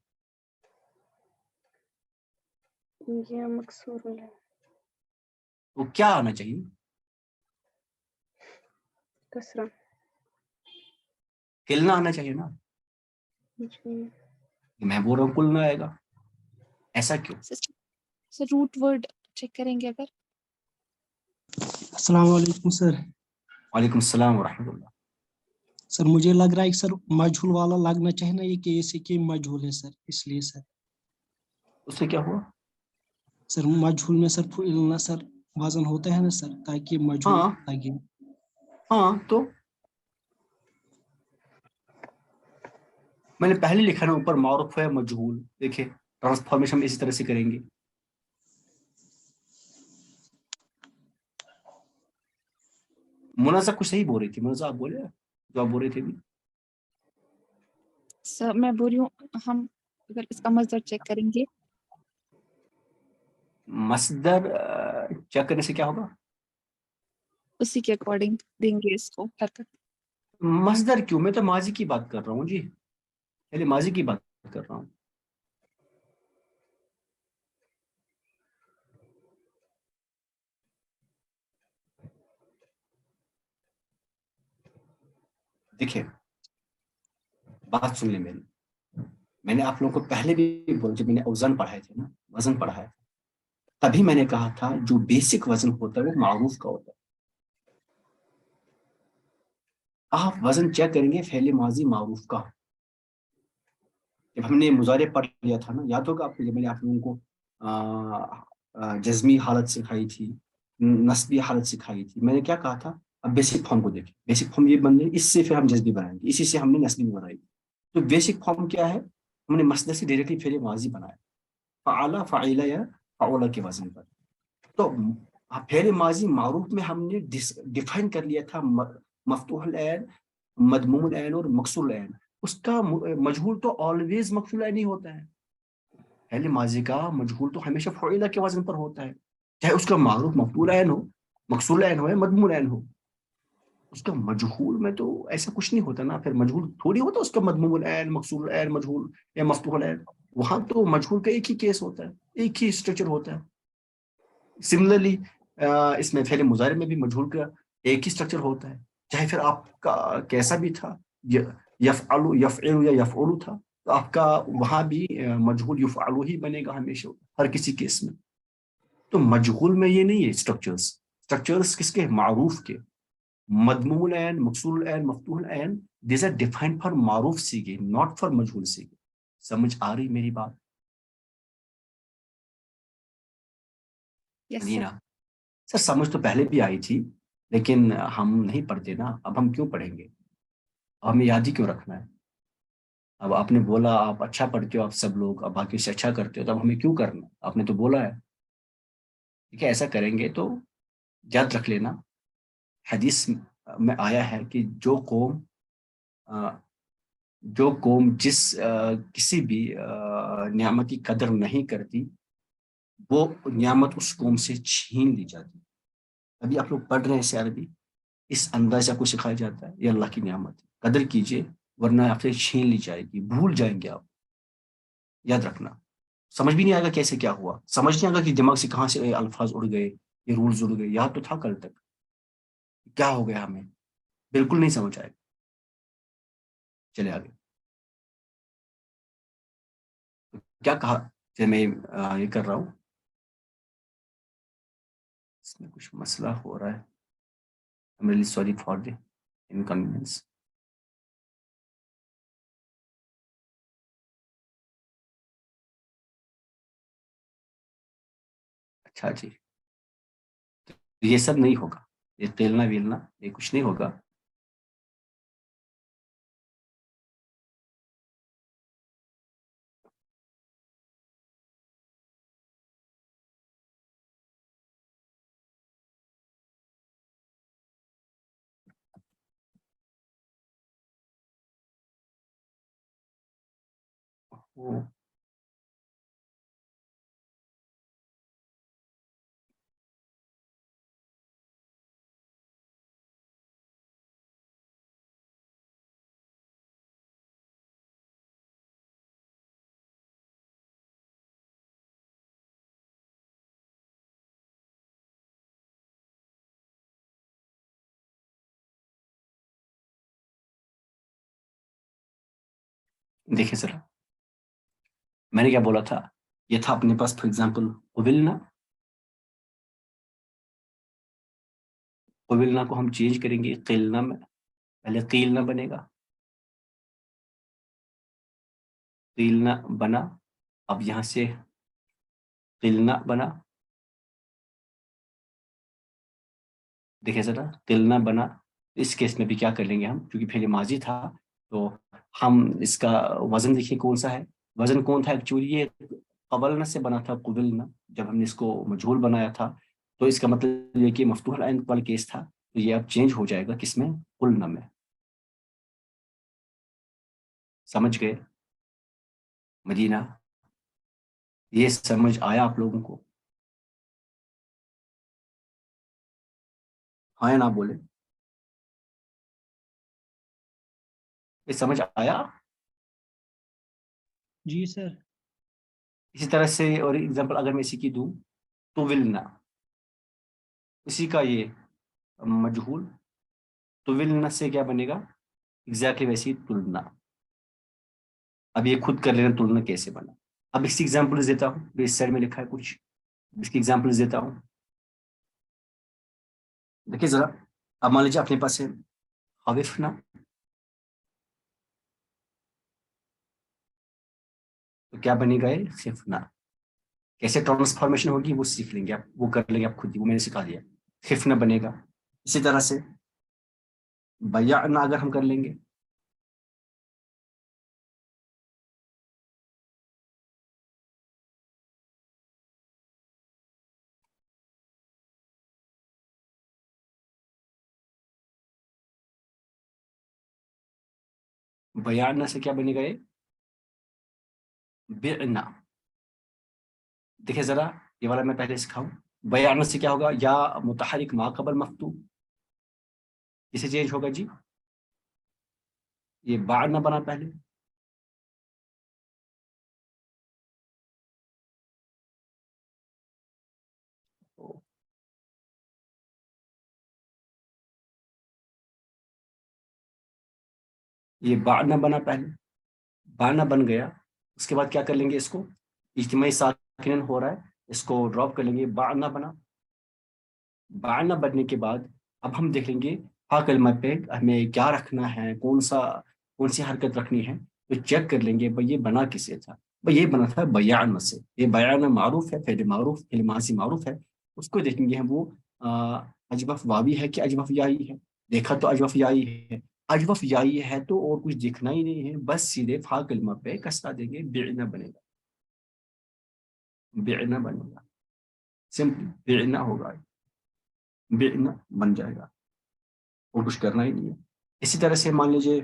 یہ مکسور ہے. تو کیا آنا چاہیے؟ کسرہ. کلنا آنا چاہیے نا. جی. میں بول رہا ہوں کلنا آئے گا، ایسا کیوں؟ سر روٹ ورڈ چیک کریں گے اگر. السلام علیکم سر. وعلیکم السلام ورحمۃ اللہ. سر مجھے لگ رہا ہے سر مجہول والا لگنا چاہیے نا، یہ کیس ہے کہ مجہول ہے سر، اس لیے سر. اس سے کیا ہوا؟ سر مجہول میں سر فعلنا سر وزن ہوتا ہے نا سر، تاکہ مجہول ہاں لگے. ہاں، تو میں نے پہلے لکھا نا اوپر معروف ہے مجہول. دیکھیں ٹرانسفارمیشن ہم اسی طرح سے کریں گے. منازع کچھ صحیح بول رہی تھی، منازع آپ بولے جو آپ بول رہے تھے بھی. سر میں بول رہی ہوں ہم اگر اس کا مصدر چیک کریں گے. مصدر چیک کرنے سے کیا ہوگا؟ اسی کے اکارڈنگ دیں گے اس کو حرکت. مصدر کیوں؟ میں تو ماضی کی بات کر رہا ہوں جی، پہلے ماضی کی بات کر رہا ہوں. دیکھیں بات سن لیں میری. میں نے آپ لوگوں کو پہلے بھی بولا، جب میں نے اوزان پڑھائے تھے نا، وزن پڑھایا تھا، تبھی میں نے کہا تھا جو بیسک وزن ہوتا ہے وہ معروف کا ہوتا ہے. آپ وزن چیک کریں گے فعل ماضی معروف کا. جب ہم نے مضارع پڑھ لیا تھا نا، یاد ہوگا آپ کو، جب میں نے آپ لوگوں کو جزمی حالت سکھائی تھی، نسبی حالت سکھائی تھی، میں نے کیا کہا تھا؟ اب بیسک فارم کو دیکھیں. بیسک فارم یہ بن گئی، اس سے پھر ہم جزمی بنائیں گے، اسی سے ہم نے نسبی بنائی. تو بیسک فارم کیا ہے؟ ہم نے مصدر سے ڈائریکٹلی فعل ماضی بنایا، فعل فعیل یا فعول کے وزن پر. تو فعل ماضی معروف میں ہم نے ڈیفائن کر لیا تھا مفتوح العین، مضموم العین اور مکسور العین. اس کا مجہول تو آلویز مکسور العین ہی ہوتا ہے. فعل ماضی کا مجہول تو ہمیشہ فعیلہ کے وزن پر ہوتا ہے، چاہے اس کا معروف مفتوح العین ہو، مکسور العین ہو یا مضموم العین ہو. اس کا مجہول میں تو ایسا کچھ نہیں ہوتا نا. پھر مجہول تھوڑی ہوتا اس کا مضموم العین، مکسور العین، مجہول یا مفتوح العین. وہاں تو مجہول کا ایک ہی کیس ہوتا ہے، ایک ہی اسٹرکچر ہوتا ہے. سملرلی اس میں فعل مضارع میں بھی مجہول کا ایک ہی اسٹرکچر ہوتا ہے، چاہے پھر آپ کا کیسا بھی تھا، یفعل یفعل یا یفعل تھا، تو آپ کا وہاں بھی مجہول یفعل ہی بنے گا ہمیشہ ہر کسی کیس میں. تو مجہول میں یہ نہیں ہے اسٹرکچرز کس کے؟ معروف کے. مضموم العین، مکسور العین، مفتوح العین، دیز آر ڈیفائنڈ فار معروف سیگے، ناٹ فار مجہول سیگے. سمجھ آ رہی میری بات؟ یس سر. مدینہ سر سمجھ تو پہلے بھی آئی تھی، لیکن ہم نہیں پڑھتے نا. اب ہم کیوں پڑھیں گے؟ ہمیں یاد ہی کیوں رکھنا ہے؟ اب آپ نے بولا آپ اچھا پڑھتے ہو، آپ سب لوگ اب باقی سے اچھا کرتے ہو، تو اب ہمیں کیوں کرنا؟ آپ نے تو بولا ہے. ٹھیک ہے، ایسا کریں گے تو یاد رکھ لینا، حدیث میں آیا ہے کہ جو قوم جو قوم جس کسی بھی نعمت کی قدر نہیں کرتی وہ نعمت اس قوم سے چھین لی جاتی. ابھی آپ لوگ پڑھ رہے ہیں اسے عربی, اس انداز سے آپ کو سکھایا جاتا ہے یہ اللہ کی نعمت ہے, قدر کیجئے ورنہ آپ سے چھین لی جائے گی, بھول جائیں گے آپ. یاد رکھنا, سمجھ بھی نہیں آئے گا کیسے کیا ہوا, سمجھ نہیں آئے گا کہ دماغ سے کہاں سے الفاظ اڑ گئے, یہ رولز اڑ گئے, یاد تو تھا کل تک, کیا ہو گیا ہمیں, بالکل نہیں سمجھ آئے گا. چلے آگے. کیا کہا کہ میں یہ کر رہا ہوں, اس میں کچھ مسئلہ ہو رہا ہے. I'm really sorry for the inconvenience. اچھا جی, یہ سب نہیں ہوگا, یہ تیلنا ویلنا یہ کچھ نہیں ہوگا. دیکھیں ذرا, میں نے کیا بولا تھا, یہ تھا اپنے پاس فار ایگزامپل قبلنا. قبلنا کو ہم چینج کریں گے قیلنا میں, پہلے قیلنا بنے گا, قیلنا بنا, اب یہاں سے قلنا بنا. دیکھیں ذرا, قلنا بنا. اس کیس میں بھی کیا کر لیں گے ہم, کیونکہ پہلے ماضی تھا تو ہم اس کا وزن دیکھیں کون سا ہے. وزن کون تھا ایکچولی, یہ قبلنا سے بنا تھا قبلنا, جب ہم نے اس کو مجہول بنایا تھا تو اس کا مطلب یہ کہ مفتوح العین والا کیس تھا, تو یہ اب چینج ہو جائے گا کس میں, قلنا میں. سمجھ گئے مدینہ, یہ سمجھ آیا آپ لوگوں کو؟ ہاں یا نہ بولے, یہ سمجھ آیا؟ جی سر. اسی طرح سے اور ایگزامپل اگر میں اسی کی دوں تو ولنا, اسی کا یہ مجہول, تو ولنا سے کیا بنے گا, ایگزیکٹلی ویسی ہی تلنا. اب یہ خود کر لینا تلنا کیسے بنا. اب اس کی ایگزامپلز دیتا ہوں, اس سائڈ میں لکھا ہے کچھ, اس کی ایگزامپلز دیتا ہوں. دیکھیے ذرا, اب مان لیجیے اپنے پاس ہے خوفنا, تو کیا بنے گا یہ خفنا. کیسے ٹرانسفارمیشن ہوگی وہ سیکھ لیں گے آپ, وہ کر لیں گے آپ خود ہی, وہ میں نے سکھا دیا. خفنا بنے گا. اسی طرح سے بیعنا اگر ہم کر لیں گے, بیعنا سے کیا بنے گا یہ بعنا. دیکھیں ذرا, یہ والا میں پہلے سکھاؤں. بیعنا سے کیا ہوگا, یا متحرک ما قبل مفتوح, اسے چینج ہوگا جی, یہ بعنا بنا پہلے, یہ بعنا بنا پہلے, بانا بن گیا. اس کے بعد کیا کر لیں گے, اس کو اجتماعی ساکنن ہو رہا ہے, اس کو ڈراپ کر لیں گے, بانا بنا. بانا بننے کے بعد اب ہم دیکھ لیں گے ہا کلمہ پہ ہمیں کیا رکھنا ہے, کون سی حرکت رکھنی ہے, تو چیک کر لیں گے بھائی یہ بنا کس سے تھا. بھائی یہ بنا تھا بیان سے. یہ بیان معروف ہے, فعل معروف, فعل ماضی معروف ہے. اس کو دیکھیں گے ہم وہ اجوف واوی ہے کہ اجوف یائی ہے. دیکھا تو اجوف یائی ہے, اجوف یائی ہے تو اور کچھ دیکھنا ہی نہیں ہے, بس سیدھے فا کلمہ پہ کسرہ دیں گے, بعنا بنے گا, بعنا بنے گا, سمپل بعنا ہوگا, بعنا بن جائے گا, اور کچھ کرنا ہی نہیں ہے. اسی طرح سے مان لیجیے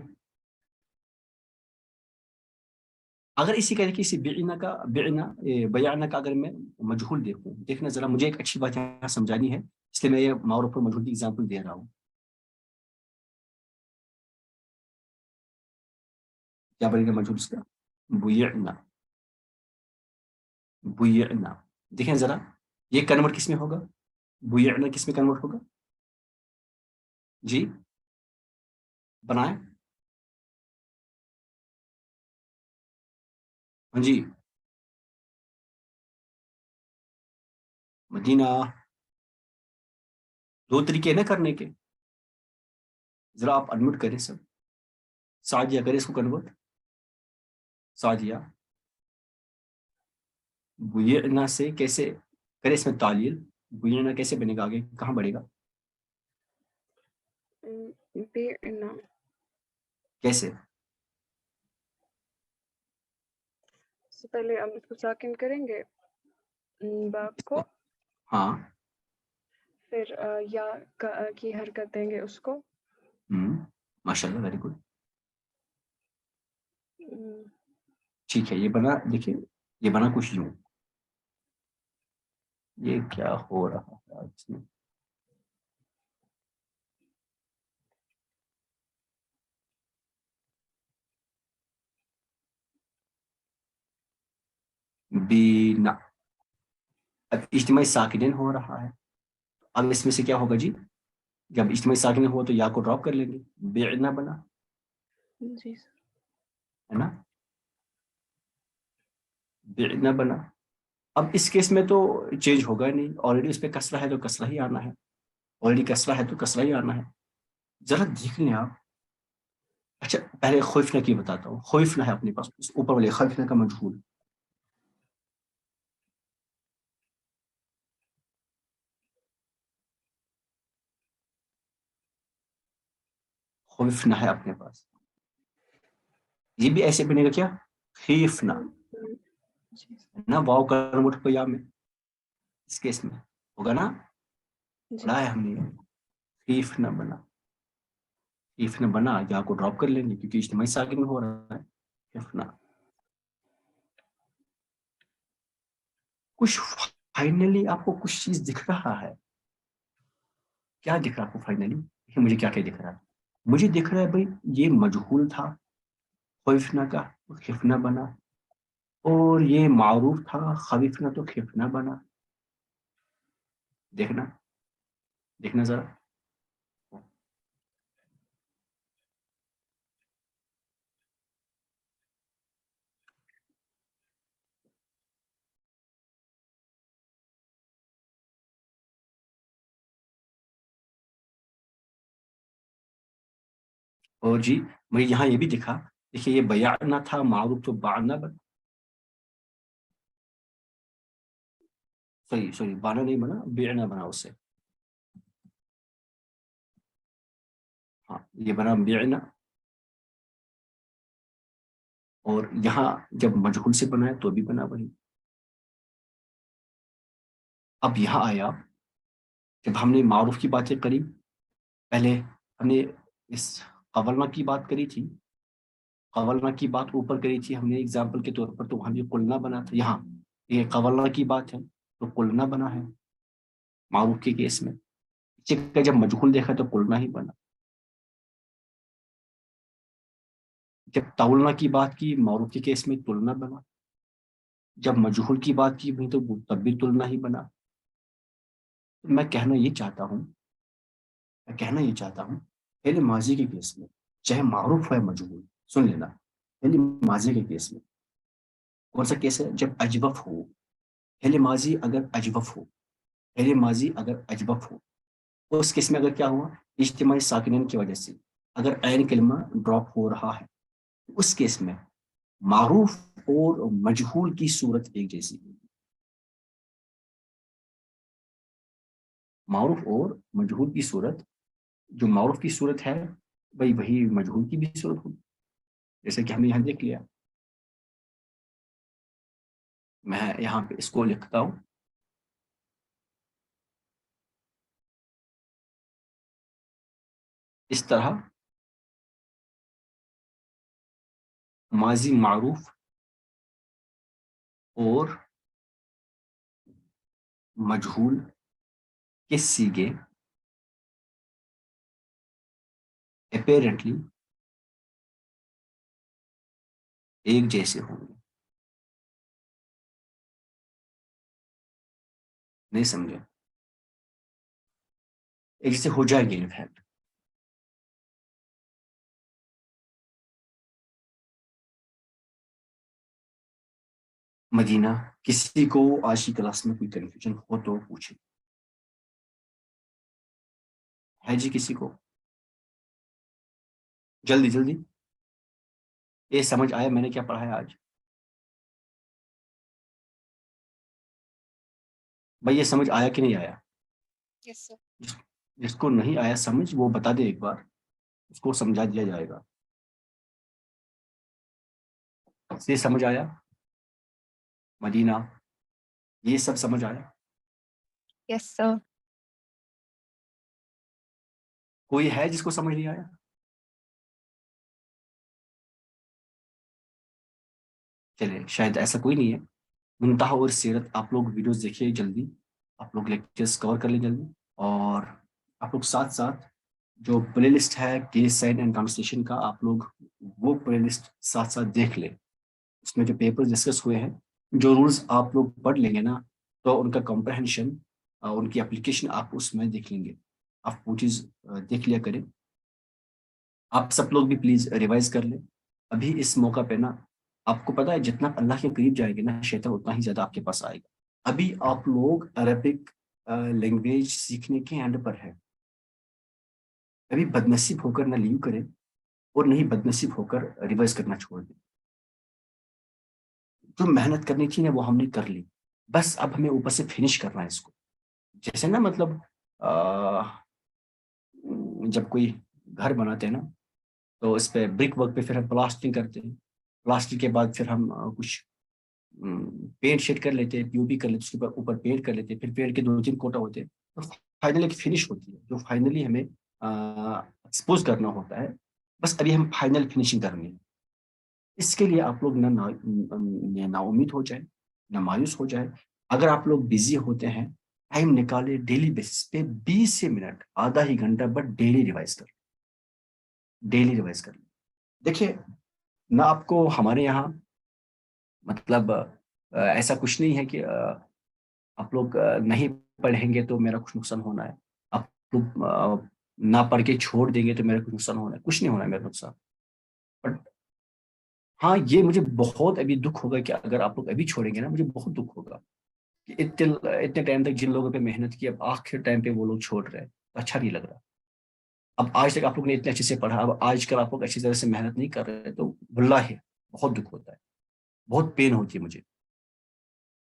اگر اسی طریقے سے بیعنا کا اگر میں مجہول دیکھوں، دیکھنا ذرا مجھے ایک اچھی بات یہاں سمجھانی ہے، اس لیے میں یہ معروف اور مجہول کی اگزامپل دے رہا ہوں. کیا بنے گا مجہول اس کا؟ بیعنا. بیعنا دیکھیں ذرا یہ کنورٹ کس میں ہوگا؟ بیعنا کس میں کنورٹ ہوگا؟ جی بنائیں. ہاں جی مدینہ. دو طریقے نا کرنے کے. ذرا آپ انمیوٹ کریں سب. سعدیہ کریں اس کو کنورٹ. سعدیہ بیعنا سے کیسے کرے اس میں تعلیل؟ بیعنا کیسے بنے گا؟ آگے کہاں بڑھے گا؟ بیعنا کیسے؟ سے پہلے ہم اس کو ساکن کریں گے با کو، ہاں پھر یا کی حرکت دیں گے اس کو. ماشاء اللہ ویری گڈ. ٹھیک ہے یہ بنا، دیکھیے یہ بنا کچھ یوں. یہ کیا ہو رہا ہے اس میں؟ بینا اب اجتماعی ساکنین ہو رہا ہے. اب اس میں سے کیا ہوگا جی؟ جب اجتماعی ساکنین ہوا تو یا کو ڈراپ کر لیں گے، بیعنا بنا جی سر. ہے نا. بیعنا بنا. اب اس کیس میں تو چینج ہوگا نہیں، آلریڈی اس پہ کسرہ ہے تو کسرہ ہی آنا ہے. آلریڈی کسرہ ہے تو کسرہ ہی آنا ہے. ذرا دیکھ لیں آپ. اچھا پہلے خوفنا کی بتاتا ہوں. خوفنا ہے اپنے پاس اس اوپر والے خوفنا کا مجہول. خوفنا ہے اپنے پاس. یہ بھی ایسے بنے گا کیا؟ خیفنا نا. واو کنورٹ کو یا میں اس کیس میں ہوگا نا. پڑھا ہے ہم نے. خیفنا بنا. خیفنا بنا یا کو ڈراپ کر لیں گے کیونکہ اجتماعی ساکن میں ہو رہا ہے. خیفنا. کچھ فائنلی آپ کو کچھ چیز دکھ رہا ہے. کیا دکھ رہا ہے آپ کو فائنلی؟ مجھے کیا کیا دکھ رہا ہے؟ مجھے دکھ رہا ہے بھائی یہ مجہول تھا خوفنا کا، خفنا بنا. اور یہ معروف تھا خوفنا تو خفنا بنا. دیکھنا دیکھنا ذرا. اور جی مجھے یہاں یہ بھی دکھا، دیکھیے یہ بیعنا تھا معروف تو بانا بنا. سوری بانا نہیں بنا، بیعنا بنا اس سے. ہاں یہ بنا بیعنا. اور یہاں جب مجہول سے بنا ہے تو بھی بنا وہی. اب یہاں آیا جب ہم نے معروف کی باتیں کری، پہلے ہم نے اس قولنا کی بات کری تھی. قولنا کی بات اوپر کری تھی ہم نے اگزامپل کے طور پر، تو ہم یہ قلنا بنا تھا. یہاں یہ قولنا کی بات ہے تو قلنا بنا ہے معروف کے کیس میں. جب مجہول دیکھا تو قلنا ہی بنا. جب تولنا کی بات کی معروف کے کیس میں تلنا بنا. جب مجہول کی بات کی تو تب بھی تلنا ہی بنا. میں کہنا یہ چاہتا ہوں پہلے ماضی کے کیس میں چاہے معروف ہے مجہول، سن لینا، پہلے ماضی کے کیس میں کون سا کیس ہے؟ جب اجوف ہو. پہلے ماضی اگر اجوف ہو اس کیس میں اگر کیا ہوا؟ اجتماعی ساکنین کی وجہ سے اگر عین کلمہ ڈراپ ہو رہا ہے اس کیس میں معروف اور مجہول کی صورت ایک جیسی ہوگی. معروف اور مجہول کی صورت، جو معروف کی صورت ہے بھائی وہی مجہول کی بھی صورت ہوگی، جیسے کہ ہم نے یہاں دیکھ لیا. میں یہاں پہ اس کو لکھتا ہوں. اس طرح ماضی معروف اور مجہول کے سیگے اپیرنٹلی ایک جیسے ہوں گے. نہیں سمجھے؟ ایک جیسے ہو جائیں گے انفیکٹ. مدینہ، کسی کو آج کی کلاس میں کوئی کنفیوژن ہو تو پوچھے. ہے جی کسی کو؟ جلدی جلدی. یہ سمجھ آیا میں نے کیا پڑھایا آج؟ بھائی یہ سمجھ آیا کہ نہیں آیا؟ Yes, sir. جس کو نہیں آیا سمجھ وہ بتا دے ایک بار، اس کو سمجھا دیا جائے گا. یہ سمجھ آیا؟ مدینہ، یہ سب سمجھ آیا؟ Yes, sir. کوئی ہے جس کو سمجھ نہیں آیا؟ چلے شاید ایسا کوئی نہیں ہے. منتہا اور سیرت آپ لوگ ویڈیوز دیکھیے جلدی، آپ لوگ لیکچرز کور کر لیں جلدی، اور آپ لوگ ساتھ ساتھ جو پلے لسٹ ہے کیس سائن اینڈ ٹرانسلیشن کا، آپ لوگ وہ پلے لسٹ ساتھ ساتھ دیکھ لیں. اس میں جو پیپر ڈسکس ہوئے ہیں، جو رولز آپ لوگ پڑھ لیں گے نا، تو ان کا کمپریہنشن، ان کی اپلیکیشن آپ اس میں دیکھ لیں گے. آپ وہ چیز دیکھ لیا کریں. آپ سب لوگ بھی پلیز ریوائز کر لیں. ابھی اس موقع پہ نا، آپ کو پتا ہے جتنا اللہ کے قریب جائے گے نا شیطان، اتنا ہی زیادہ آپ کے پاس آئے گا. ابھی آپ لوگ عربک لینگویج سیکھنے کے اینڈ پر ہے. ابھی بدنصیب ہو کر نہ لیو کریں، اور نہیں بدنصیب ہو کر ریوائز کرنا چھوڑ دیں. جو محنت کرنی تھی نا وہ ہم نے کر لی، بس اب ہمیں اوپر سے فنش کرنا ہے اس کو. جیسے نا مطلب جب کوئی گھر بناتے ہیں نا، تو اس پہ برک ورک پہ پھر ہم پلاسٹنگ کرتے ہیں. پلاسٹنگ کے بعد پھر ہم کچھ پینٹ شیڈ کر لیتے ہیں، پی او پی کر لیتے، اس کے اوپر پینٹ کر لیتے ہیں، پھر پینٹ کے 2-3 کوٹا ہوتے ہیں، تو فائنلی ایک فنش ہوتی ہے جو فائنلی ہمیں ایکسپوز کرنا ہوتا ہے. بس ابھی ہم فائنل فنیشنگ کرنی ہے. اس کے لیے آپ لوگ نہ نا امید ہو جائے، نہ مایوس ہو جائے. اگر آپ لوگ بزی ہوتے ہیں، ٹائم نکالے ڈیلی بیسس پہ 20 منٹ، آدھا ہی گھنٹہ، بٹ ڈیلی ریوائز کر لیں. دیکھیے نہ آپ کو ہمارے یہاں مطلب ایسا کچھ نہیں ہے کہ آپ لوگ نہیں پڑھیں گے تو میرا کچھ نقصان ہونا ہے. آپ لوگ نہ پڑھ کے چھوڑ دیں گے تو میرا کچھ نقصان ہونا ہے. کچھ نہیں ہونا ہے میرا نقصان. بٹ ہاں، یہ مجھے بہت ابھی دکھ ہوگا کہ اگر آپ لوگ ابھی چھوڑیں گے نا، مجھے بہت دکھ ہوگا کہ اتنے ٹائم تک جن لوگوں پہ محنت کی، اب آخر ٹائم پہ وہ لوگ چھوڑ رہے ہیں. اچھا نہیں لگ رہا. اب آج تک آپ لوگ نے اتنے اچھے سے پڑھا، اب آج کل آپ لوگ اچھی طرح سے محنت نہیں کر رہے، تو واللہ بہت دکھ ہوتا ہے، بہت پین ہوتی ہے مجھے.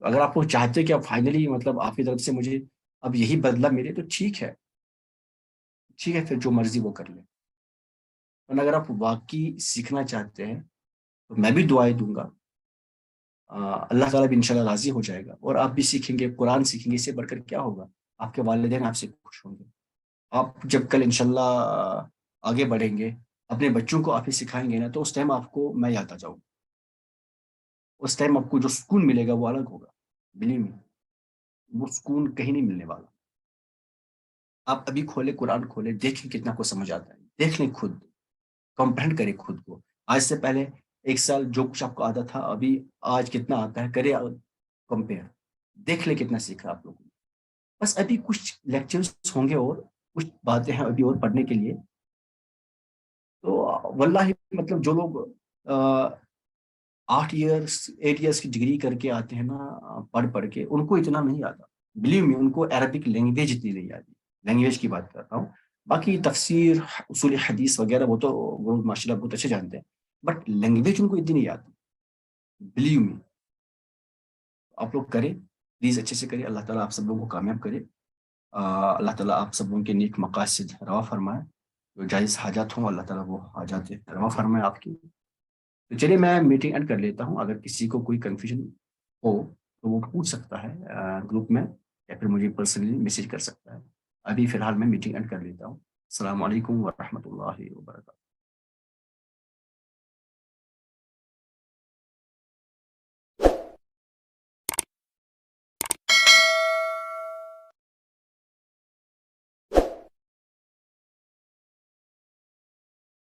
اگر آپ لوگ چاہتے کہ اب فائنلی مطلب آپ کی طرف سے مجھے اب یہی بدلہ ملے، تو ٹھیک ہے، پھر جو مرضی وہ کر لیں. اور اگر آپ واقعی سیکھنا چاہتے ہیں تو میں بھی دعائیں دوں گا. اللہ تعالیٰ بھی انشاءاللہ راضی ہو جائے گا، اور آپ بھی سیکھیں گے، قرآن سیکھیں گے. اس سے بڑھ کر کیا ہوگا؟ آپ کے والدین آپ سے خوش ہوں گے. آپ جب کل انشاءاللہ آگے بڑھیں گے، اپنے بچوں کو آپ ہی سکھائیں گے نا، تو اس ٹائم آپ کو میں یاد آ جاؤں. اس ٹائم آپ کو جو سکون ملے گا وہ الگ ہوگا. بلیو می، وہ سکون کہیں نہیں ملنے والا. آپ ابھی کھولے قرآن، کھولے، دیکھیں کتنا کو سمجھ آتا ہے. دیکھ لیں، خود کمپرہینڈ کریں خود کو. آج سے پہلے 1 سال جو کچھ آپ کو آتا تھا، ابھی آج کتنا آتا ہے، کرے کمپیئر. دیکھ لیں کتنا سیکھا آپ لوگوں نے. بس ابھی کچھ لیکچرز ہوں گے اور کچھ باتیں ہیں ابھی اور پڑھنے کے لیے. تو واللہ مطلب جو لوگ 8 ایئرس کی ڈگری کر کے آتے ہیں نا، پڑھ کے، ان کو اتنا نہیں آتا. بلیو می، ان کو عربک لینگویج اتنی نہیں آتی. لینگویج کی بات کر رہا ہوں. باقی تفسیر، اصول حدیث وغیرہ وہ ماشاءاللہ بہت اچھے جانتے ہیں، بٹ لینگویج ان کو اتنی نہیں آتی. بلیو می، آپ لوگ کریں پلیز، اچھے سے کریں. اللہ تعالیٰ آپ سب لوگوں کو کامیاب کرے. اللہ تعالیٰ آپ سب لوگوں کے نیک مقاصد روا فرمائے. جو جائز حاجات ہوں، اللہ تعالیٰ وہ حاجات روا فرمائے آپ کی. تو چلیے میں میٹنگ اینڈ کر لیتا ہوں. اگر کسی کو کوئی کنفیوژن ہو تو وہ پوچھ سکتا ہے گروپ میں، یا پھر مجھے پرسنلی میسج کر سکتا ہے. ابھی فی الحال میں میٹنگ اینڈ کر لیتا ہوں. السلام علیکم ورحمۃ اللہ وبرکاتہ.